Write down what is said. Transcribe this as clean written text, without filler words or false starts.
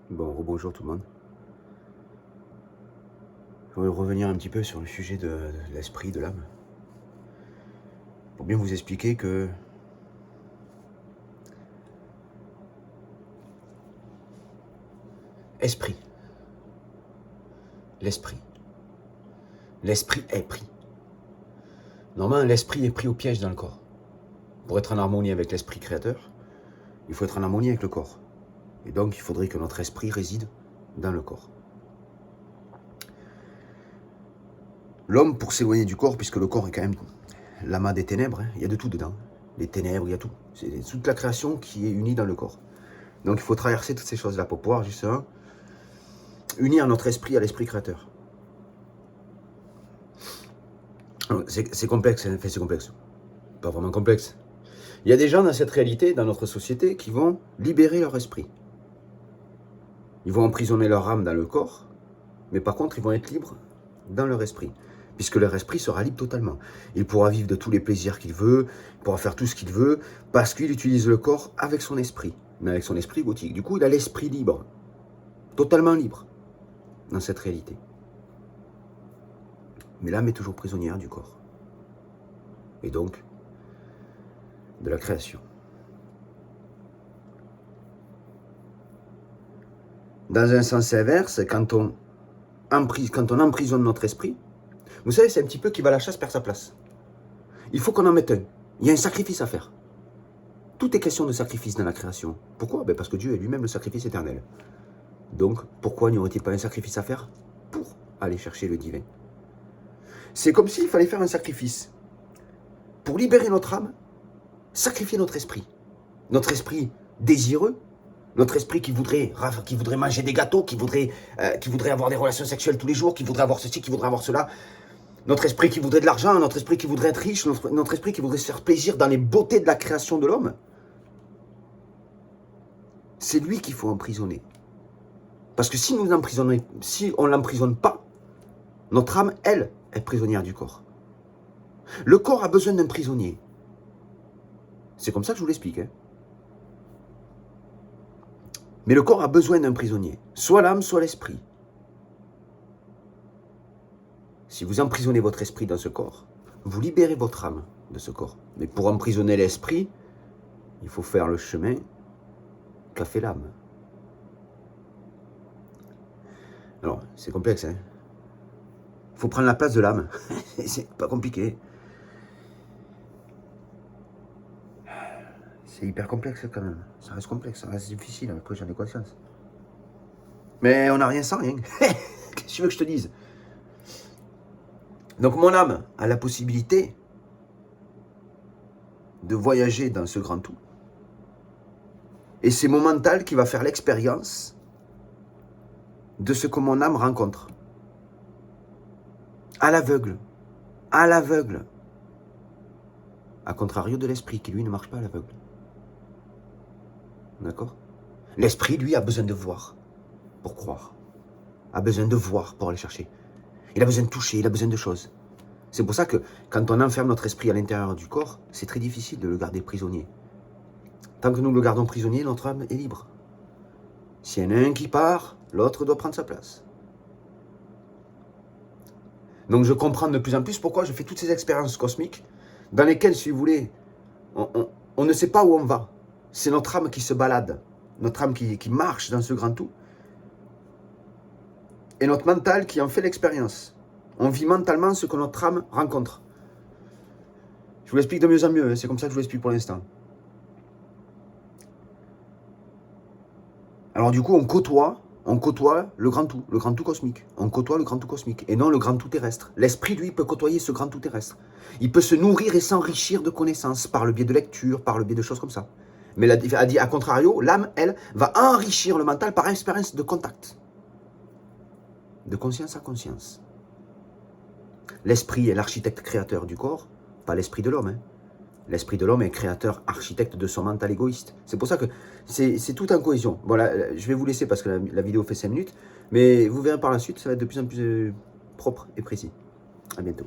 Bon, rebonjour tout le monde. Je voudrais revenir un petit peu sur le sujet de l'esprit, de l'âme. Pour bien vous expliquer que esprit, l'esprit est pris. Normalement, l'esprit est pris au piège dans le corps. Pour être en harmonie avec l'esprit créateur, il faut être en harmonie avec le corps. Et donc, il faudrait que notre esprit réside dans le corps. L'homme, pour s'éloigner du corps, puisque le corps est quand même l'amas des ténèbres, il y a de tout dedans. Les ténèbres, il y a tout. C'est toute la création qui est unie dans le corps. Donc, il faut traverser toutes ces choses-là pour pouvoir, justement, unir notre esprit à l'esprit créateur. C'est complexe, enfin c'est complexe. Pas vraiment complexe. Il y a des gens dans cette réalité, dans notre société, qui vont libérer leur esprit. Ils vont emprisonner leur âme dans le corps, mais par contre, ils vont être libres dans leur esprit, puisque leur esprit sera libre totalement. Il pourra vivre de tous les plaisirs qu'il veut, il pourra faire tout ce qu'il veut, parce qu'il utilise le corps avec son esprit, mais avec son esprit égotique. Du coup, il a l'esprit libre, totalement libre, dans cette réalité. Mais l'âme est toujours prisonnière du corps. Et donc, de la création. Dans un sens inverse, quand on emprisonne notre esprit, vous savez, c'est un petit peu qui va à la chasse perd sa place. Il faut qu'on en mette un. Il y a un sacrifice à faire. Tout est question de sacrifice dans la création. Pourquoi? Parce que Dieu est lui-même le sacrifice éternel. Donc, pourquoi n'y aurait-il pas un sacrifice à faire pour aller chercher le divin? C'est comme s'il fallait faire un sacrifice. Pour libérer notre âme, sacrifier notre esprit. Notre esprit désireux, notre esprit qui voudrait manger des gâteaux, qui voudrait avoir des relations sexuelles tous les jours, qui voudrait avoir ceci, qui voudrait avoir cela. Notre esprit qui voudrait de l'argent, notre esprit qui voudrait être riche, notre esprit qui voudrait se faire plaisir dans les beautés de la création de l'homme. C'est lui qu'il faut emprisonner. Parce que si on ne l'emprisonne pas, notre âme, elle, est prisonnière du corps. Le corps a besoin d'un prisonnier. C'est comme ça que je vous l'explique. Mais le corps a besoin d'un prisonnier. Soit l'âme, soit l'esprit. Si vous emprisonnez votre esprit dans ce corps, vous libérez votre âme de ce corps. Mais pour emprisonner l'esprit, il faut faire le chemin qu'a fait l'âme. Alors, c'est complexe, hein. Il faut prendre la place de l'âme. C'est pas compliqué. C'est hyper complexe quand même. Ça reste complexe, ça reste difficile, après j'en ai conscience. Mais on n'a rien sans rien. Qu'est-ce que tu veux que je te dise? Donc mon âme a la possibilité de voyager dans ce grand tout. Et c'est mon mental qui va faire l'expérience de ce que mon âme rencontre. À l'aveugle. À l'aveugle. A contrario de l'esprit qui, lui, ne marche pas à l'aveugle. D'accord? L'esprit, lui, a besoin de voir pour croire. A besoin de voir pour aller chercher. Il a besoin de toucher, il a besoin de choses. C'est pour ça que quand on enferme notre esprit à l'intérieur du corps, c'est très difficile de le garder prisonnier. Tant que nous le gardons prisonnier, notre âme est libre. S'il y en a un qui part, l'autre doit prendre sa place. Donc je comprends de plus en plus pourquoi je fais toutes ces expériences cosmiques dans lesquelles, si vous voulez, on ne sait pas où on va. C'est notre âme qui se balade, notre âme qui marche dans ce grand tout. Et notre mental qui en fait l'expérience. On vit mentalement ce que notre âme rencontre. Je vous l'explique de mieux en mieux, c'est comme ça que je vous l'explique pour l'instant. Alors du coup, on côtoie le grand tout cosmique. On côtoie le grand tout cosmique, et non le grand tout terrestre. L'esprit, lui, peut côtoyer ce grand tout terrestre. Il peut se nourrir et s'enrichir de connaissances, par le biais de lecture, par le biais de choses comme ça. Mais à contrario, l'âme, elle, va enrichir le mental par expérience de contact. De conscience à conscience. L'esprit est l'architecte créateur du corps, pas l'esprit de l'homme. L'esprit de l'homme est créateur, architecte de son mental égoïste. C'est pour ça que c'est tout en cohésion. Voilà, je vais vous laisser parce que la vidéo fait 5 minutes, mais vous verrez par la suite, ça va être de plus en plus propre et précis. À bientôt.